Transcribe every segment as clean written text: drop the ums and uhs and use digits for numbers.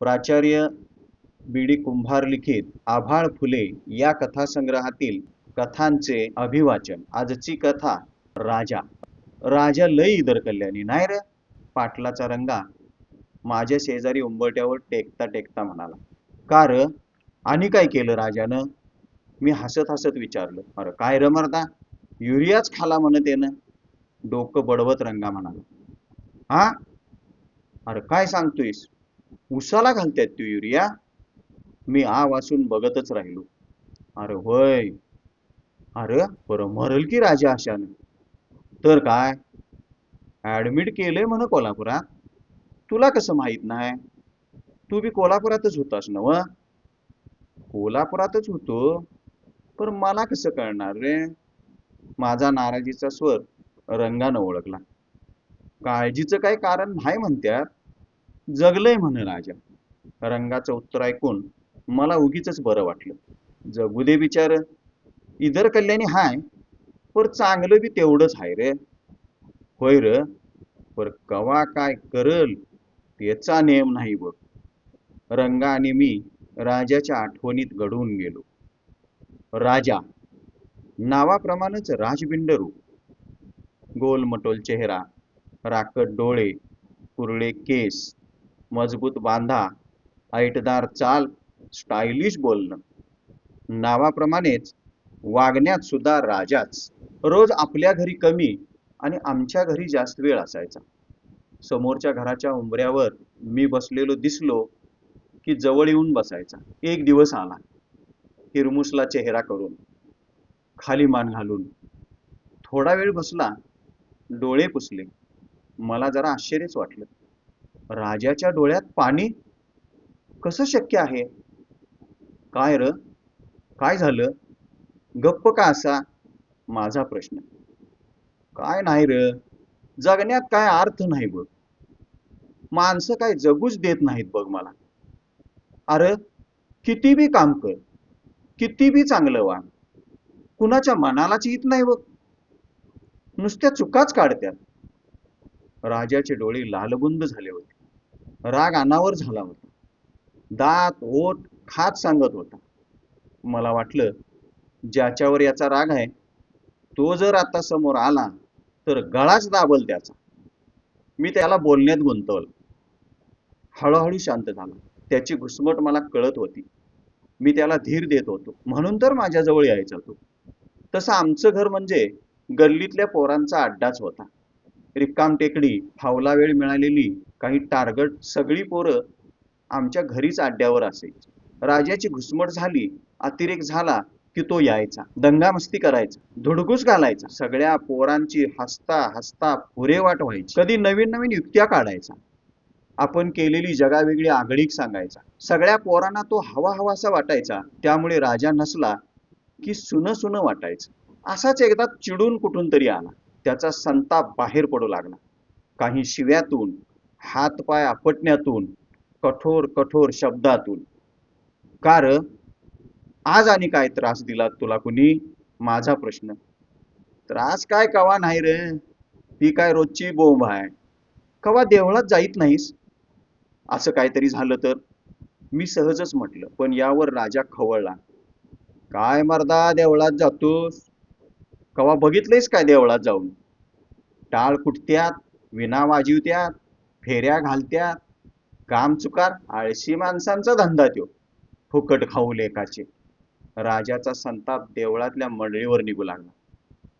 प्राचार्य बी डी कुंभार लिखित आभाळ फुले या कथासंग्रहातील कथांचे अभिवाचन. आजची कथा राजा. राजा लय इदर कल्याणी नाही रे. पाटलाचा रंगा माझ्या शेजारी उंबरट्यावर टेकता टेकता म्हणाला. का र, आणि काय केलं राजानं? मी हसत हसत विचारलं. अरे काय र मर्दा, युरियाच खाला म्हणत येणं. डोकं बडवत रंगा म्हणाला. हा, अरे काय सांगतोयस? उसाला घालतायत तू युरिया? मी आ वाचून बघतच राहिलो. अरे होय. अरे बरं मरल की राजा अशानं. तर काय, ऍडमिट केलंय म्हण कोल्हापुरात. तुला कसं माहित नाही? तू बी कोल्हापुरातच होतास नव? कोल्हापुरातच होतो, पण मला कसं कळणार रे? माझा नाराजीचा स्वर रंगानं ओळखला. काळजीचं काय कारण नाही म्हणत्यात, जगलंय म्हण राजा. रंगाचं उत्तर ऐकून मला उगीच बरं वाटलं. जगू दे बिचार. इदर कल्याणी हाय, पर चांगलं बी तेवढंच हाय रे. होय र, पर कवा काय करल त्याचा नेम नाही बघ. रंगा आणि मी राजाच्या आठवणीत घडवून गेलो. राजा नावाप्रमाणेच राजबिंडरू. गोलमटोल चेहरा, राकट डोळे, कुरळे केस, मजबूत बांधा, ऐटदार चाल, स्टायलिश बोलणं. नावाप्रमाणेच वागण्यात सुद्धा राजाच. रोज आपल्या घरी कमी आणि आमच्या घरी जास्त वेळ असायचा. समोरच्या घराच्या उंबऱ्यावर मी बसलेलो दिसलो की जवळ येऊन बसायचा. एक दिवस आला, हिरमुसला चेहरा करून, खाली मान घालून. थोडा वेळ बसला, डोळे पुसले. मला जरा आश्चर्यच वाटलं. राजाच्या डोळ्यात पाणी कसं शक्य आहे? काय र, काय झालं? गप्प का असा? माझा प्रश्न. काय नाही र, जगण्यात काय अर्थ नाही बघ. माणसं काय जगूच देत नाहीत बघ मला. अरे किती बी काम कर, किती बी चांगलं वाग, कुणाच्या मनालाच येत नाही बघ. नुसत्या चुकाच काढत्यात. राजाचे डोळे लालबुंद झाले होते. राग अनावर झाला होता. दात ओठ खात सांगत होता. मला वाटलं, ज्याच्यावर याचा राग आहे तो जर आता समोर आला तर गळाच दाबल त्याचा. मी त्याला बोलण्यात गुंतवलं. हळूहळू शांत झाला. त्याची घुसमट मला कळत होती. मी त्याला धीर देत होतो, म्हणून तर माझ्याजवळ यायचा तो. तसं आमचं घर म्हणजे गल्लीतल्या पोरांचा अड्डाच होता. रिकाम टेकडी, फावला वेळ मिळालेली काही टार्गट सगळी पोरं आमच्या घरीच अड्ड्यावर असायची. राजाची घुसमट झाली, अतिरेक झाला की तो यायचा, दंगामस्ती करायचा, धुडगूस घालायचा. सगळ्या पोरांची हसता हसता पुरेवाट व्हायची. कधी नवीन नवीन युक्त्या काढायचा. आपण केलेली जगावेगळी आगळीक सांगायचा. सगळ्या पोरांना तो हवा हवासा वाटायचा. त्यामुळे राजा नसला की सुन सुन वाटायचं. असाच एकदा चिडून कुठून तरी आला. त्याचा संताप बाहेर पडू लागला. काही शिव्यातून, हातपाय आपटण्यातून, कठोर कठोर शब्दातून. कार आज आणि काय त्रास दिला तुला कुणी? माझा प्रश्न. त्रास काय कवा नाही रे, ती काय रोजची बोंब आहे. कवा देवळात जाईत नाहीस? असं काहीतरी झालं तर? मी सहजच म्हटलं, पण यावर राजा खवळला. काय मर्दा देवळात जातोस? कवा बघितलेस काय देवळात जाऊन? टाळ कुटत्यात, विना वाजवत्यात, फेऱ्या घालत्यात. काम चुकार आळशी माणसांचा धंदा त्यो. फुकट खाऊ लेकाचे. राजाचा संताप देवळातल्या मंडळीवर निघू लागला.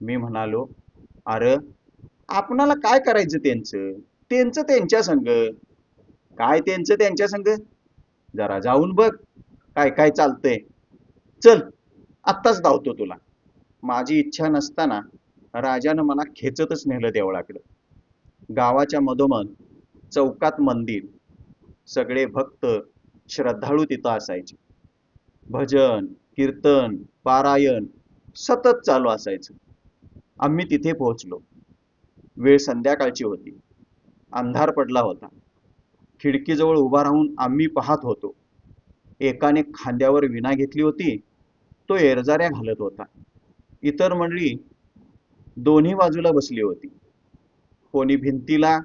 मी म्हणालो, अरे आपणाला काय करायचं त्यांचं? त्यांचं त्यांच्या संग. काय त्यांचं त्यांच्या संग? जरा जाऊन बघ काय काय चालतंय. चल, आत्ताच धावतो तुला. माझी इच्छा नसताना राजानं मला खेचतच नेलं देवळाकडे. गावाच्या मधोमध चौकात मंदिर. सगळे भक्त श्रद्धाळू तिथं असायचे. भजन, कीर्तन, पारायण सतत चालू असायचं. आम्ही तिथे पोहोचलो. वेळ संध्याकाळची होती. अंधार पडला होता. खिडकीजवळ उभा राहून आम्ही पाहत होतो. एकाने खांद्यावर विणा घेतली होती, तो एरजाऱ्या घालत होता. इतर मंडळी दोन्ही बाजूला बसली होती. कोणी भिंतीला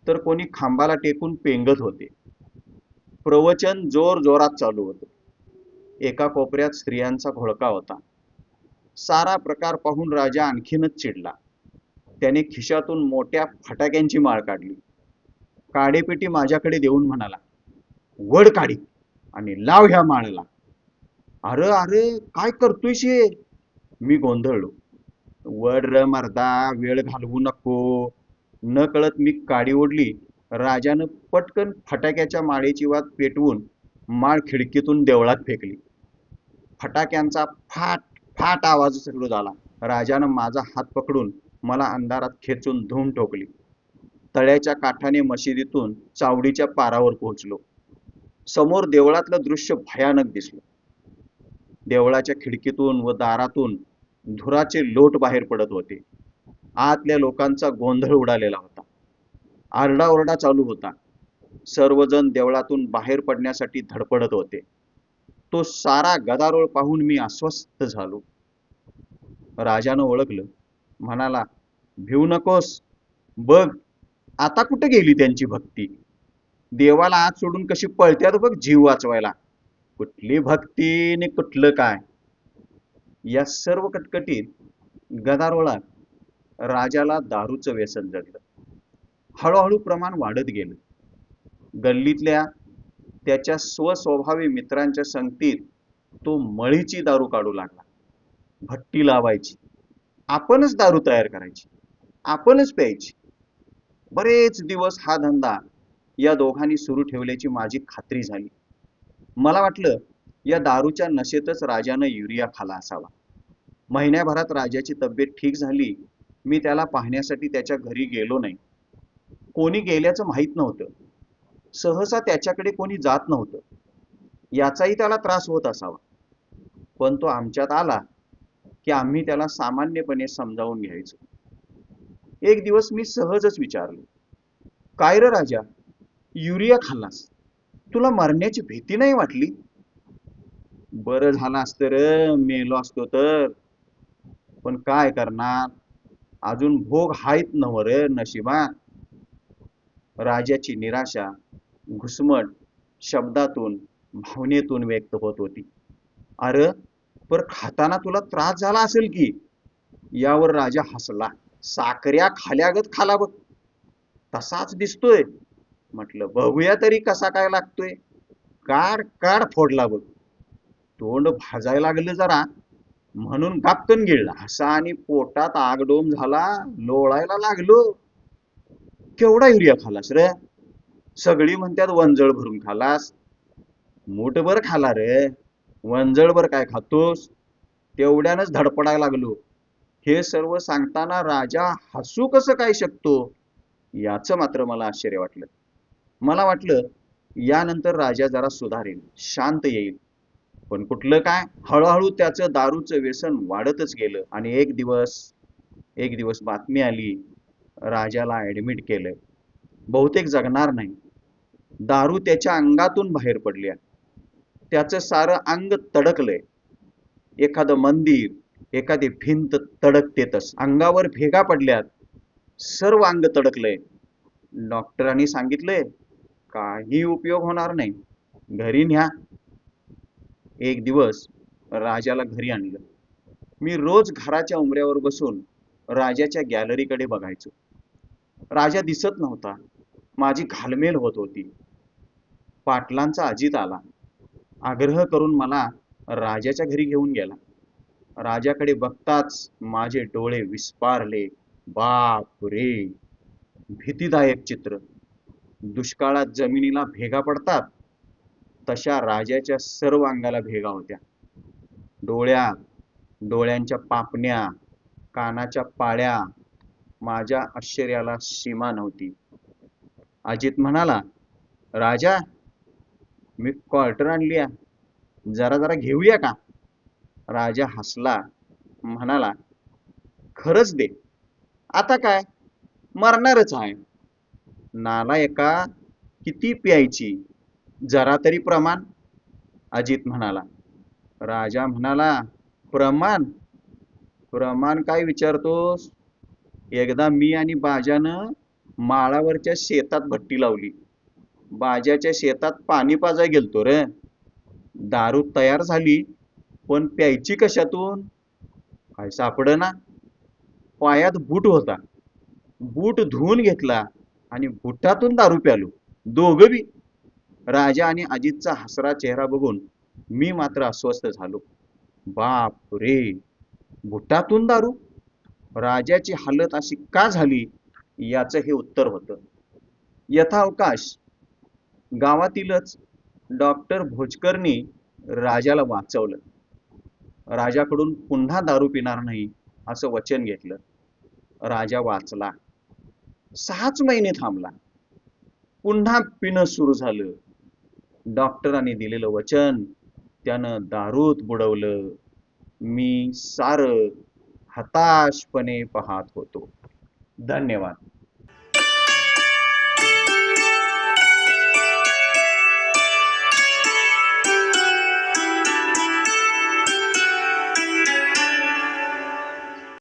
तर कोणी खांबाला टेकून पेंगत होते. प्रवचन जोर जोरात चालू होतं. एका कोपऱ्यात स्त्रियांचा घोळका होता. सारा प्रकार पाहून राजा आणखीनच चिडला. त्याने खिशातून मोठ्या फटाक्यांची माळ काढली. काडेपेटी माझ्याकडे देऊन म्हणाला, वड काढी आणि लाव ह्या माळाला. अरे अरे, काय करतोयस हे? मी गोंधळलो. वड र मर्दा, वेळ घालवू नको. न कळत मी काडी ओढली. राजानं पटकन फटाक्याच्या माळेची वात पेटवून माळ खिडकीतून देवळात फेकली. फटाक्यांचा फाट फाट आवाज सुरू झाला. राजानं माझा हात पकडून मला अंधारात खेचून धूम ठोकली. तळ्याच्या काठाने मशिदीतून चावडीच्या पारावर पोहोचलो. समोर देवळातलं दृश्य भयानक दिसलं. देवळाच्या खिडकीतून व दारातून धुराचे लोट बाहेर पडत होते. आतल्या लोकांचा गोंधळ उडालेला होता. आरडाओरडा चालू होता. सर्वजण देवळातून बाहेर पडण्यासाठी धडपडत होते. तो सारा गदारोळ पाहून मी अस्वस्थ झालो. राजानं ओळखलं. म्हणाला, भिवू नकोस. बघ आता कुठे गेली त्यांची भक्ती. देवाला आत सोडून कशी पळत्यात बघ जीव वाचवायला. कुठली भक्ती ने कुठलं काय. या सर्व कटकटीत गदारोळात राजाला दारूचं व्यसन जडलं. हळूहळू प्रमाण वाढत गेलं. गल्लीतल्या त्याच्या स्वस्वभावी मित्रांच्या संगतीत तो मळीची दारू काढू लागला. भट्टी लावायची, आपणच दारू तयार करायची, आपणच प्यायची. बरेच दिवस हा धंदा या दोघांनी सुरू ठेवल्याची माझी खात्री झाली. मला वाटलं या दारूच्या नशेतच राजानं युरिया खाला असावा. महिन्याभरात राजाची तब्येत ठीक झाली. मी त्याला पाहण्यासाठी त्याच्या घरी गेलो नाही. कोणी गेल्याचं माहीत नव्हतं. सहसा त्याच्याकडे कोणी जात नव्हतं. याचाही त्याला त्रास होत असावा. पण तो आमच्यात आला की आम्ही त्याला सामान्यपणे समजावून घ्यायचो. एक दिवस मी सहजच विचारलो, काय रे राजा, युरिया खाल्लास, तुला मरण्याची भीती नाही वाटली? बरं झालं असतं रे, मेलो असतो तर. पण काय करणार, अजून भोग हायत नव रे नशिबात. राजाची निराशा घुसमट शब्दातून भावनेतून व्यक्त होत होती. अरे पर खाताना तुला त्रास झाला असेल की. यावर राजा हसला. साखऱ्या खाल्यागत खाला बघ, तसाच दिसतोय. म्हटलं बघूया तरी कसा काय लागतोय. काड काड फोडला बघ. तोंड भाजायला लागलं जरा म्हणून गापकन गिळला. असा आणि पोटात आगडोम झाला, लोळायला लागलो. केवढा युरिया खालास रे? सगळी म्हणतात वंजळ भरून खालास. मूठभर खाला रे, वंजळभर काय खातोस? तेवढ्यानच धडपडायला लागलो. हे सर्व सांगताना राजा हसू कसं काय शकतो, याचं मात्र मला आश्चर्य वाटलं. मला वाटलं यानंतर राजा जरा सुधारेल, शांत येईल. पण कुठलं काय, हळूहळू त्याचं दारूचं व्यसन वाढतच गेलं. आणि एक दिवस बातमी आली, राजाला ऍडमिट केलंय, बहुतेक जगणार नाही. दारू त्याच्या अंगातून बाहेर पडल्या. त्याचं सारं अंग तडकलंय. एखादं मंदिर, एखादी भिंत तडकतेतच. अंगावर भेगा पडल्यात, सर्व अंग तडकलंय. डॉक्टरांनी सांगितलंय काही उपयोग होणार नाही, घरी न्या. एक दिवस राजाला घरी आणलं. मी रोज घराच्या उंबऱ्यावर बसून राजाच्या गॅलरीकडे बघायचो. राजा दिसत नव्हता. माझी घालमेल होत होती. पाटलांचा अजित आला. आग्रह करून मला राजाच्या घरी घेऊन गेला. राजाकडे बघताच माझे डोळे विस्पारले. बाप रे, भीतीदायक चित्र. दुष्काळात जमिनीला भेगा पडतात तशा राजाच्या सर्व अंगाला भेगा होत्या. डोळ्यात, डोळ्यांच्या पापण्या, कानाच्या पाळ्या. माझ्या आश्चर्याला सीमा नव्हती. अजित म्हणाला, राजा मी क्वार्टर आणली, जरा जरा घेऊया का? राजा हसला, म्हणाला, खरंच दे, आता काय, मरणारच आहे. नालायका, किती प्यायची, जरा तरी प्रमाण. अजित म्हणाला. राजा म्हणाला, प्रमाण? प्रमाण काय विचारतोस? एकदा मी आणि बाजानं माळावरच्या शेतात भट्टी लावली. बाज्याच्या शेतात पाणी पाजाय गेलतो रे. दारू तयार झाली, पण प्यायची कशातून काय सापडना. पायात बूट होता, बूट धुवून घेतला आणि बुटातून दारू प्यालो, दोघं बी. राजा आणि अजितचा हसरा चेहरा बघून मी मात्र अस्वस्थ झालो. बाप रे, बुटातून दारू! राजाची हालत अशी का झाली याचं हे उत्तर होतं. यथावकाश गावातीलच डॉक्टर भोजकरनी राजाला वाचवलं. राजाकडून पुन्हा दारू पिणार नाही असं वचन घेतलं. राजा वाचला. 6च महिने थांबला. पुन्हा पिणं सुरू झालं. डॉक्टरांनी दिलेलं वचन त्यानं दारूत बुडवलं. मी सारं हताशपणे पाहत होतो. धन्यवाद.